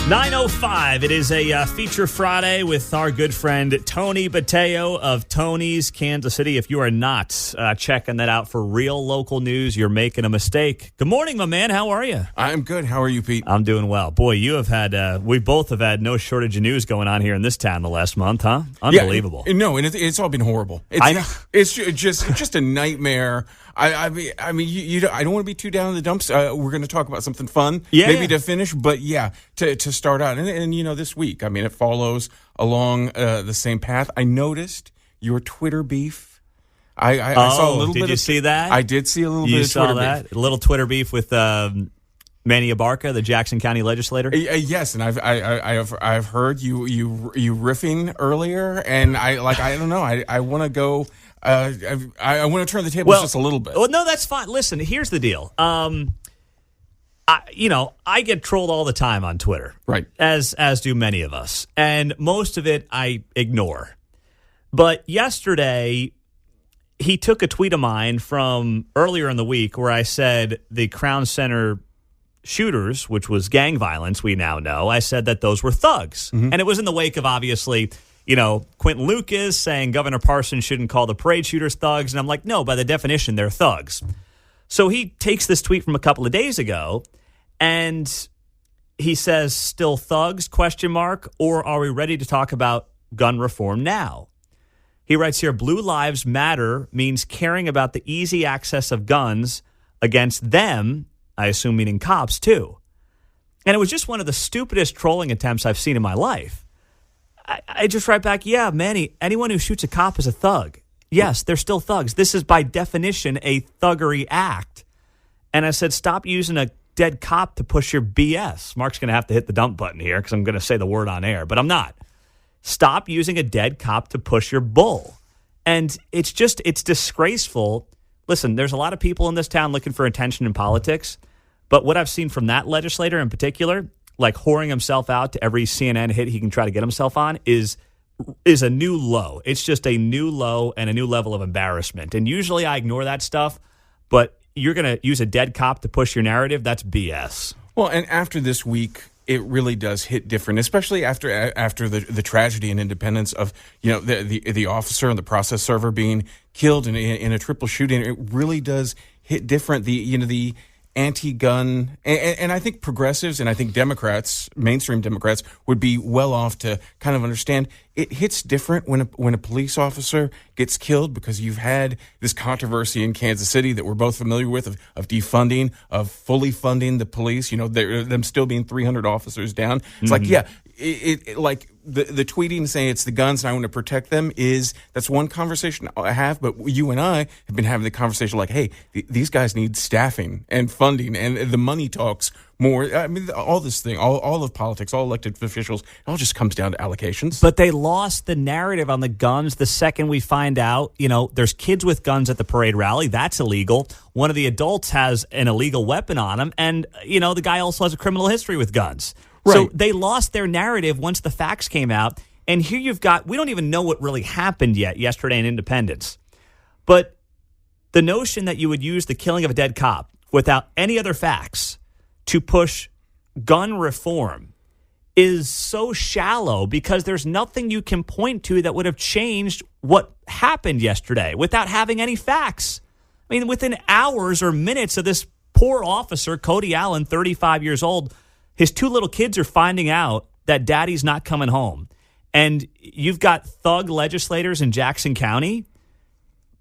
9:05. It is a feature Friday with our good friend Tony Botello of Tony's Kansas City. If you are not checking that out for real local news, you're making a mistake. Good morning, my man. How are you? I'm good. How are you, Pete? I'm doing well. Boy, you have had, we both have had no shortage of news going on here in this town the last month, huh? Unbelievable. Yeah, no, and it's all been horrible. I know. It's just a nightmare. I mean, I don't want to be too down in the dumps. We're going to talk about something fun, to finish, but to start out. And this week, I mean, it follows along the same path. I noticed your Twitter beef. I saw a little bit. Did you see that? I did see a little bit of Twitter beef. A little Twitter beef with Manny Abarca, the Jackson County legislator. Yes, and I've heard you riffing earlier, and I don't know. I want to go. I want to turn the tables just a little bit. Well, no, that's fine. Listen, here's the deal. I get trolled all the time on Twitter, right? As do many of us, and most of it I ignore. But yesterday, he took a tweet of mine from earlier in the week where I said the Crown Center shooters, which was gang violence, we now know, I said that those were thugs. Mm-hmm. And it was in the wake of, obviously, Quentin Lucas saying Governor Parson shouldn't call the parade shooters thugs. And I'm like, no, by the definition, they're thugs. So he takes this tweet from a couple of days ago, and he says, still thugs, ? Or are we ready to talk about gun reform now? He writes here, Blue Lives Matter means caring about the easy access of guns against them, I assume meaning cops, too. And it was just one of the stupidest trolling attempts I've seen in my life. I just write back, yeah, Manny, anyone who shoots a cop is a thug. Yes, they're still thugs. This is by definition a thuggery act. And I said, stop using a dead cop to push your BS. Mark's going to have to hit the dump button here because I'm going to say the word on air, but I'm not. Stop using a dead cop to push your bull. And it's disgraceful. Listen, there's a lot of people in this town looking for attention in politics, but what I've seen from that legislator in particular, like whoring himself out to every CNN hit he can try to get himself on, is a new low. It's just a new low and a new level of embarrassment. And usually I ignore that stuff, but you're going to use a dead cop to push your narrative? That's BS. Well, and after this week, it really does hit different, especially after the tragedy and Independence of the officer and the process server being killed in a triple shooting. It really does hit different. The anti-gun, and I think progressives and I think Democrats, mainstream Democrats, would be well off to kind of understand it hits different when a police officer gets killed, because you've had this controversy in Kansas City that we're both familiar with of defunding, of fully funding the police, them still being 300 officers down. It's like, yeah, it like the tweeting saying it's the guns and I want to protect them that's one conversation I have, but you and I have been having the conversation like, hey, these guys need staffing and funding, and the money talks more. I mean, all this thing, all of politics, all elected officials, it all just comes down to allocations. But they lost the narrative on the guns the second we find out, there's kids with guns at the parade rally. That's illegal. One of the adults has an illegal weapon on him, and, the guy also has a criminal history with guns. Right. So they lost their narrative once the facts came out. And here you've got, we don't even know what really happened yet yesterday in Independence. But the notion that you would use the killing of a dead cop without any other facts to push gun reform is so shallow, because there's nothing you can point to that would have changed what happened yesterday without having any facts. I mean, within hours or minutes of this poor officer, Cody Allen, 35 years old, his two little kids are finding out that daddy's not coming home. And you've got thug legislators in Jackson County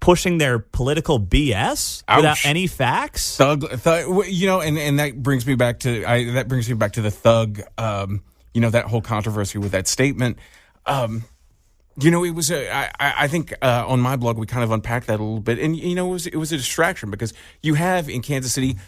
pushing their political BS without any facts. Thug, and that brings me back to the thug, that whole controversy with that statement. It was I think on my blog we kind of unpacked that a little bit, and it was a distraction, because you have in Kansas City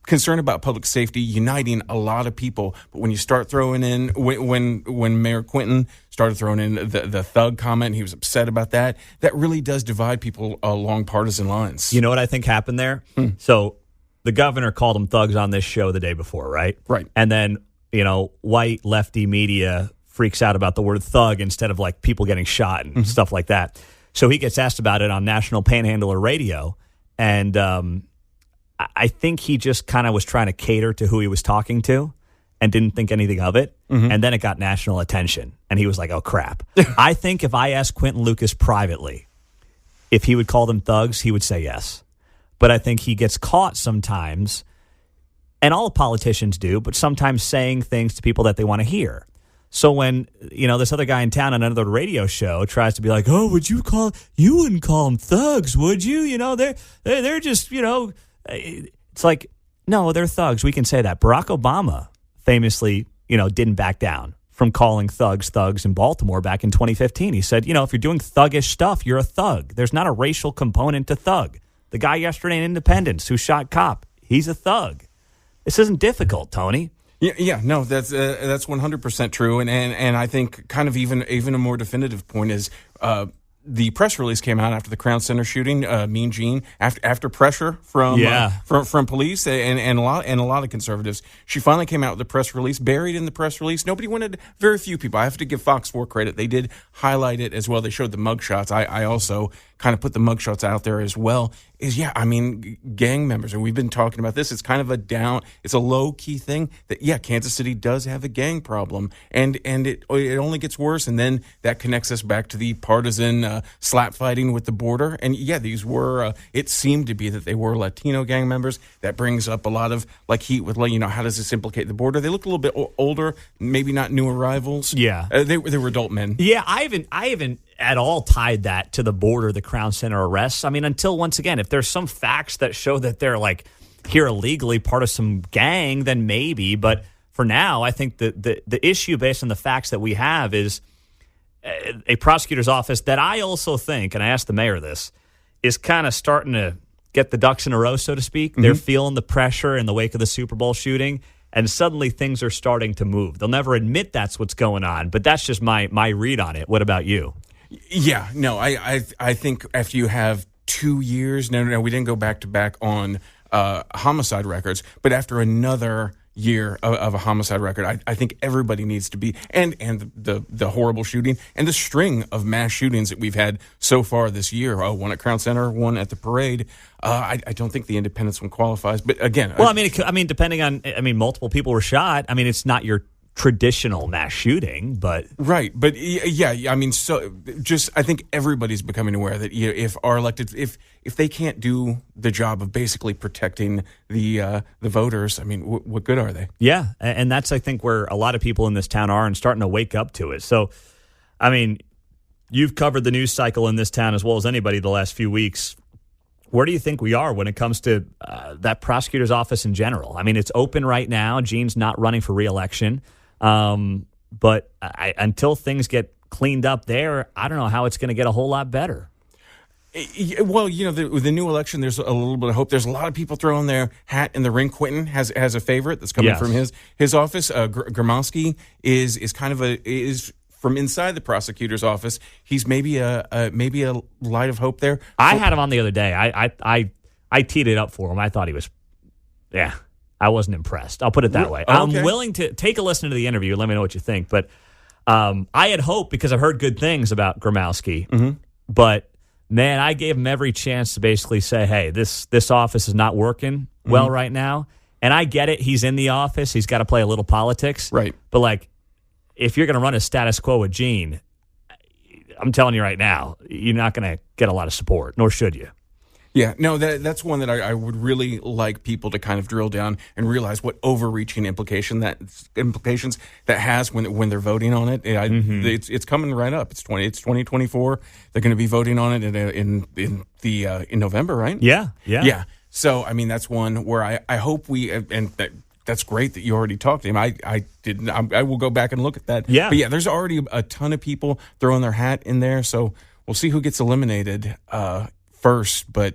concern about public safety uniting a lot of people, but when you start throwing in when Mayor Quinton started throwing in the thug comment, he was upset about that really does divide people along partisan lines. You know what I think happened there? So the governor called them thugs on this show the day before, right? Right. And then white lefty media freaks out about the word thug instead of like people getting shot and stuff like that. So he gets asked about it on National Panhandler Radio, and I think he just kind of was trying to cater to who he was talking to. and didn't think anything of it. And then it got national attention. And he was like, oh, crap. I think if I asked Quentin Lucas privately if he would call them thugs, he would say yes. But I think he gets caught sometimes, and all politicians do, but sometimes saying things to people that they want to hear. So when, this other guy in town on another radio show tries to be like, oh, you wouldn't call them thugs, would you? They're just, it's like, no, they're thugs. We can say that. Barack Obama famously, didn't back down from calling thugs in Baltimore back in 2015. He said, if you're doing thuggish stuff, you're a thug. There's not a racial component to thug. The guy yesterday in Independence who shot cop, he's a thug. This isn't difficult, Tony. No, that's 100% true, and I think kind of even a more definitive point is the press release came out after the Crown Center shooting, Mean Gene, after pressure from police and a lot of conservatives. She finally came out with a press release. Buried in the press release, very few people. I have to give Fox 4 credit. They did highlight it as well. They showed the mugshots. I also kind of put the mugshots out there as well. Gang members, and we've been talking about this. It's kind of it's a low key thing that Kansas City does have a gang problem, and it only gets worse. And then that connects us back to the partisan slap fighting with the border. And these were it seemed to be that they were Latino gang members. That brings up a lot of heat with how does this implicate the border? They look a little bit older, maybe not new arrivals. They were adult men. I haven't at all tied that to the border, the Crown Center arrests. Until once again, if there's some facts that show that they're here illegally, part of some gang, then maybe. But for now, I think the issue based on the facts that we have is a prosecutor's office that I also think, and I asked the mayor this, is kind of starting to get the ducks in a row, so to speak. They're feeling the pressure in the wake of the Super Bowl shooting, and suddenly things are starting to move. They'll never admit that's what's going on, but that's just my read on it. What about you? I think after you have 2 years, no, we didn't go back to back on homicide records, but after another year of a homicide record, I think everybody needs to be, and the horrible shooting and the string of mass shootings that we've had so far this year, one at Crown Center, one at the parade. I don't think the Independence one qualifies, but again, depending on, multiple people were shot. It's not your traditional mass shooting, but right. But I think everybody's becoming aware that if our elected, if they can't do the job of basically protecting the voters, what good are they? Yeah, and that's I think where a lot of people in this town are and starting to wake up to it. So, you've covered the news cycle in this town as well as anybody the last few weeks. Where do you think we are when it comes to that prosecutor's office in general? It's open right now. Gene's not running for re-election. But until things get cleaned up there, I don't know how it's going to get a whole lot better. Well, the new election, there's a little bit of hope. There's a lot of people throwing their hat in the ring. Quentin has a favorite that's coming from his office. Gromowski is kind of is from inside the prosecutor's office. He's maybe a light of hope there. I had him on the other day. I teed it up for him. I thought he was, I wasn't impressed. I'll put it that way. Okay. I'm willing to take a listen to the interview. Let me know what you think. But I had hope because I've heard good things about Gromowski. But, man, I gave him every chance to basically say, hey, this office is not working well right now. And I get it. He's in the office. He's got to play a little politics. Right. But, if you're going to run a status quo with Gene, I'm telling you right now, you're not going to get a lot of support, nor should you. Yeah, no, that's one that I would really like people to kind of drill down and realize what overreaching implications that has when they're voting on it. It's coming right up. It's 2024. They're going to be voting on it in November, right? Yeah. So that's one where I hope that's great that you already talked to him. I didn't. I will go back and look at that. Yeah. But there's already a ton of people throwing their hat in there. So we'll see who gets eliminated first, but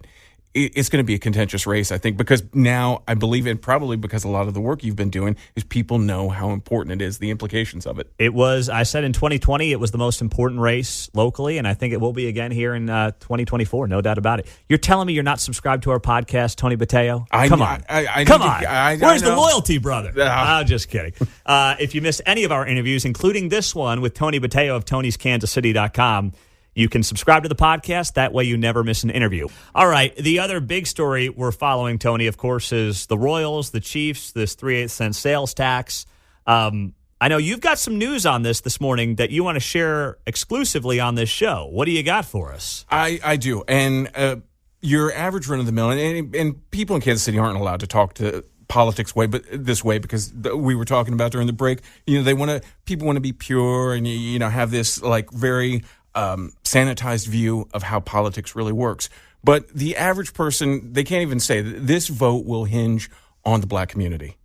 it's going to be a contentious race, I think, because now I believe, and probably because a lot of the work you've been doing is people know how important it is, the implications of it. I said in 2020, it was the most important race locally, and I think it will be again here in 2024, no doubt about it. You're telling me you're not subscribed to our podcast, Tony Botello? Come on. Where's the loyalty, brother? I'm just kidding. If you missed any of our interviews, including this one with Tony Botello of Tony'sKansasCity.com, you can subscribe to the podcast. That way you never miss an interview. All right. The other big story we're following, Tony, of course, is the Royals, the Chiefs, this 3/8 cent sales tax. I know you've got some news on this morning that you want to share exclusively on this show. What do you got for us? I do. And your average run-of-the-mill, and people in Kansas City aren't allowed to talk to politics this way because we were talking about during the break. People want to be pure and have this like very sanitized view of how politics really works. But the average person, they can't even say that this vote will hinge on the black community.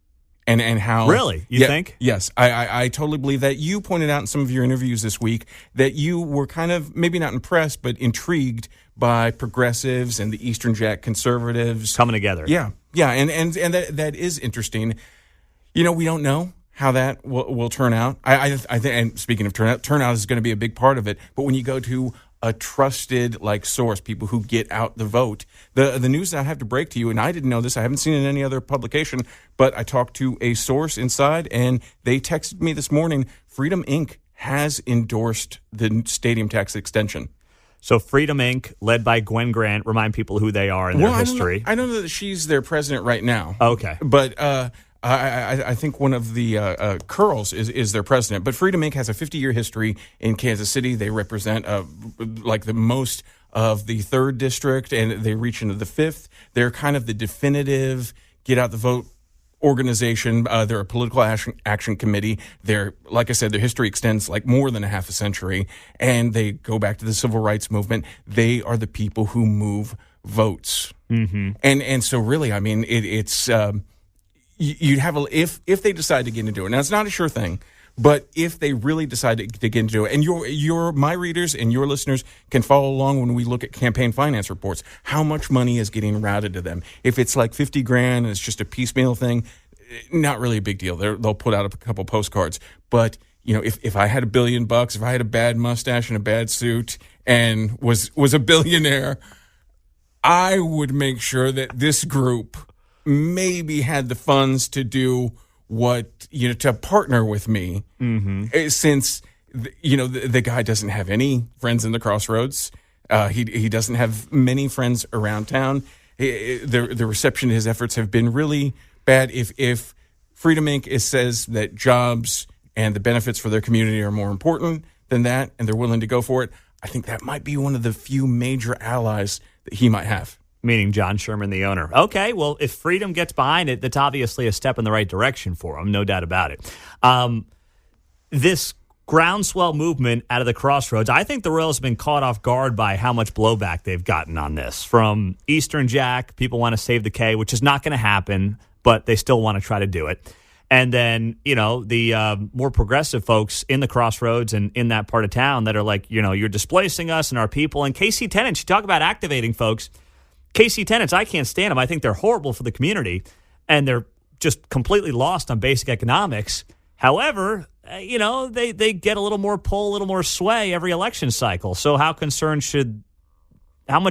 And how really you think? Yes, I totally believe that. You pointed out in some of your interviews this week that you were kind of maybe not impressed but intrigued by progressives and the Eastern Jack conservatives coming together. Yeah, and that is interesting. We don't know how that will turn out. I think, and speaking of turnout is going to be a big part of it. But when you go to a trusted source, people who get out the vote. The news that I have to break to you, and I didn't know this, I haven't seen it in any other publication, but I talked to a source inside, and they texted me this morning, Freedom Inc. has endorsed the stadium tax extension. So Freedom Inc., led by Gwen Grant, remind people who they are and their history. I know that she's their president right now. Okay. But I think one of the Curls is their president. But Freedom Inc. has a 50-year history in Kansas City. They represent the most of the 3rd district, and they reach into the 5th. They're kind of the definitive get-out-the-vote organization. They're a political action committee. They're, like I said, their history extends more than a half a century, and they go back to the civil rights movement. They are the people who move votes. Mm-hmm. And so really, I mean, it's... You'd have if they decide to get into it. Now it's not a sure thing, but if they really decide to get into it, and my readers and your listeners can follow along when we look at campaign finance reports, how much money is getting routed to them? If it's like $50,000 and it's just a piecemeal thing, not really a big deal. They'll put out a couple postcards. But if I had $1 billion, if I had a bad mustache and a bad suit and was a billionaire, I would make sure that this group maybe had the funds to do to partner with me, since the guy doesn't have any friends in the crossroads. He doesn't have many friends around town. The reception to his efforts have been really bad. If Freedom Inc. says that jobs and the benefits for their community are more important than that, and they're willing to go for it, I think that might be one of the few major allies that he might have. Meaning John Sherman, the owner. Okay, well, if Freedom gets behind it, that's obviously a step in the right direction for him, no doubt about it. This groundswell movement out of the crossroads, I think the Royals have been caught off guard by how much blowback they've gotten on this. From Eastern Jack, people want to save the K, which is not going to happen, but they still want to try to do it. And then, the more progressive folks in the crossroads and in that part of town that are like, you're displacing us and our people. And KC Tenants, you talk about activating folks. KC Tenants, I can't stand them. I think they're horrible for the community, and they're just completely lost on basic economics. However, they get a little more pull, a little more sway every election cycle. So how much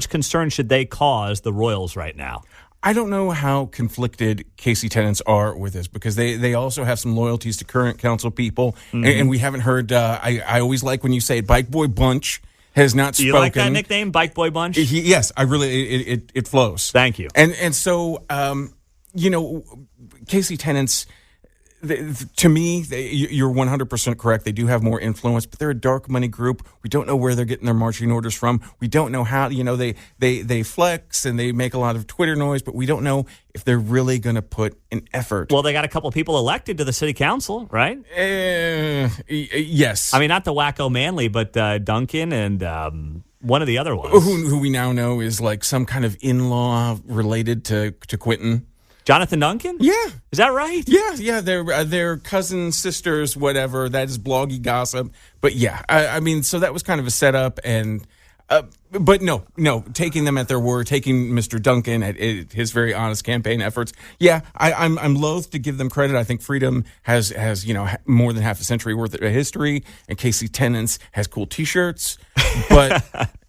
concern should they cause the Royals right now? I don't know how conflicted KC Tenants are with this, because they also have some loyalties to current council people, and we haven't heard. I always like when you say Bike Boy Bunch has not spoken. Do you like that nickname, Bike Boy Bunch? Yes, I really. It flows. Thank you. And so KC Tenants. To me, you're 100% correct. They do have more influence, but they're a dark money group. We don't know where they're getting their marching orders from. We don't know how. They flex and they make a lot of Twitter noise, but we don't know if they're really going to put an effort. Well, they got a couple of people elected to the city council, right? Yes. I mean, not the wacko Manley, but Duncan and one of the other ones, who we now know is like some kind of in-law related to Quentin. Jonathan Duncan? Yeah. Is that right? Yeah. They're cousins, sisters, whatever. That is bloggy gossip. But yeah, I mean, so that was kind of a setup, and but no, taking them at their word, taking Mr. Duncan at his very honest campaign efforts. Yeah, I'm loath to give them credit. I think Freedom has more than half a century worth of history, and KC Tenants has cool T-shirts, but.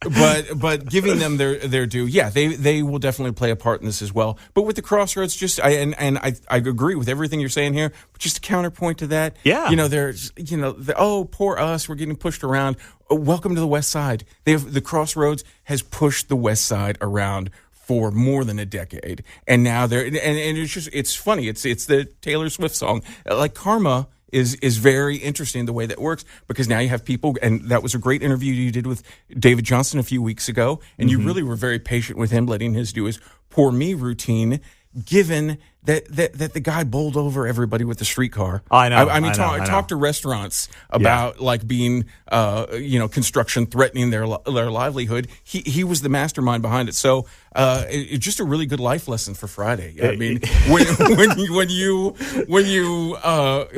But giving them their due, yeah, they will definitely play a part in this as well. But with the crossroads, I agree with everything you're saying here. But just a counterpoint to that, yeah, there's poor us, we're getting pushed around. Welcome to the West Side. The crossroads has pushed the West Side around for more than a decade, and now it's funny. It's the Taylor Swift song. Like karma is very interesting the way that works, because now you have people, and that was a great interview you did with David Johnson a few weeks ago, and you really were very patient with him, letting his do his poor me routine, given that the guy bowled over everybody with the streetcar. I know. I mean, I know. talk to restaurants about like being, construction threatening their livelihood. He was the mastermind behind it. So it's just a really good life lesson for Friday. I mean, when you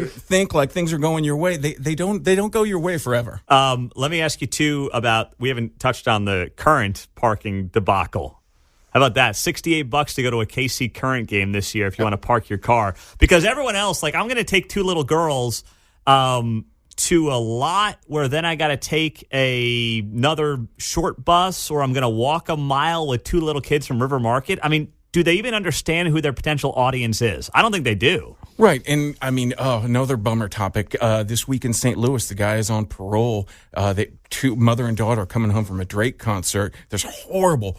think like things are going your way, they don't go your way forever. Let me ask you too about, we haven't touched on the current parking debacle. How about that? $68 to go to a KC Current game this year if you want to park your car. Because everyone else, like, I'm going to take two little girls to a lot where then I got to take another short bus, or I'm going to walk a mile with two little kids from River Market. I mean, do they even understand who their potential audience is? I don't think they do. Right. And I mean, another bummer topic. This week in St. Louis, the guy is on parole. Two mother and daughter are coming home from a Drake concert. There's horrible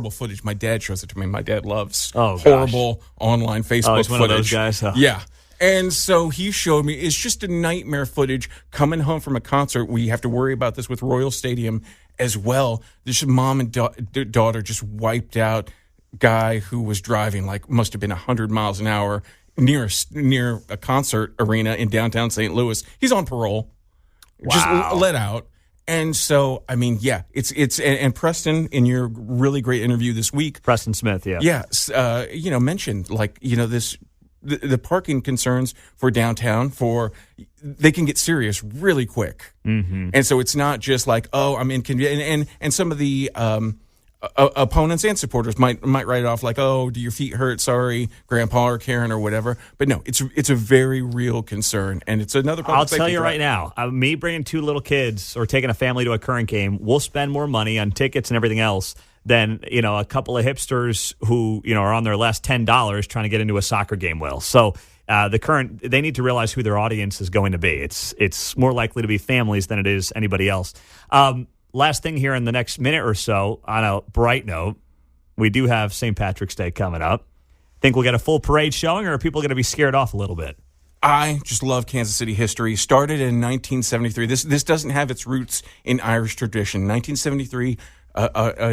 footage. My dad shows it to me. My dad loves horrible online Facebook he's footage. One of those guys. Huh? Yeah. And so he showed me, it's just a nightmare footage coming home from a concert. We have to worry about this with Royal Stadium as well. This mom and daughter just wiped out guy who was driving like must have been 100 miles an hour near a concert arena in downtown St. Louis. He's on parole, just let out. And so, I mean, yeah, it's and Preston, in your really great interview this week, Preston Smith, mentioned like, the parking concerns for downtown, they can get serious really quick. Mm-hmm. And so it's not just like, oh, I'm inconvenient. And some of the opponents and supporters might write it off like, oh, do your feet hurt? Sorry, Grandpa or Karen or whatever. But no, it's a very real concern, and it's another public I'll safety tell you threat. right now, me bringing two little kids or taking a family to a Current game, we'll spend more money on tickets and everything else than a couple of hipsters who are on their last $10 trying to get into a soccer game will. So the Current, they need to realize who their audience is going to be. It's more likely to be families than it is anybody else. Last thing here in the next minute or so, on a bright note, we do have St. Patrick's Day coming up. Think we'll get a full parade showing, or are people going to be scared off a little bit? I just love Kansas City history. Started in 1973. This doesn't have its roots in Irish tradition. 1973.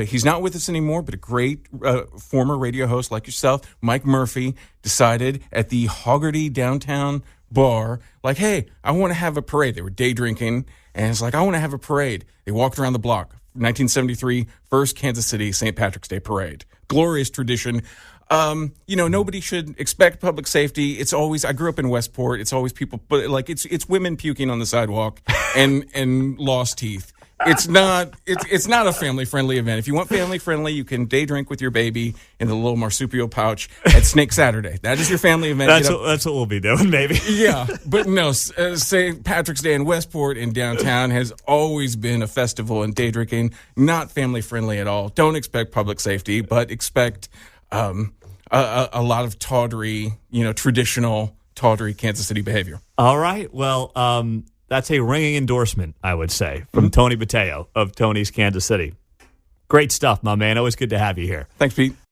He's not with us anymore, but a great former radio host like yourself, Mike Murphy, decided at the Hoggarty downtown bar, like, hey, I want to have a parade. They were day drinking, and it's like, I want to have a parade. They walked around the block. 1973, first Kansas City St. Patrick's Day parade. Glorious tradition. Nobody should expect public safety. It's always, I grew up in Westport. It's always people, but like it's women puking on the sidewalk and lost teeth. It's not a family-friendly event. If you want family-friendly, you can day drink with your baby in the little marsupial pouch at Snake Saturday. That is your family event. That's what we'll be doing, maybe. Yeah, but no, St. Patrick's Day in Westport in downtown has always been a festival, and day drinking, not family-friendly at all. Don't expect public safety, but expect a lot of tawdry, traditional tawdry Kansas City behavior. All right, well, that's a ringing endorsement, I would say, from Tony Botello of Tony's Kansas City. Great stuff, my man. Always good to have you here. Thanks, Pete.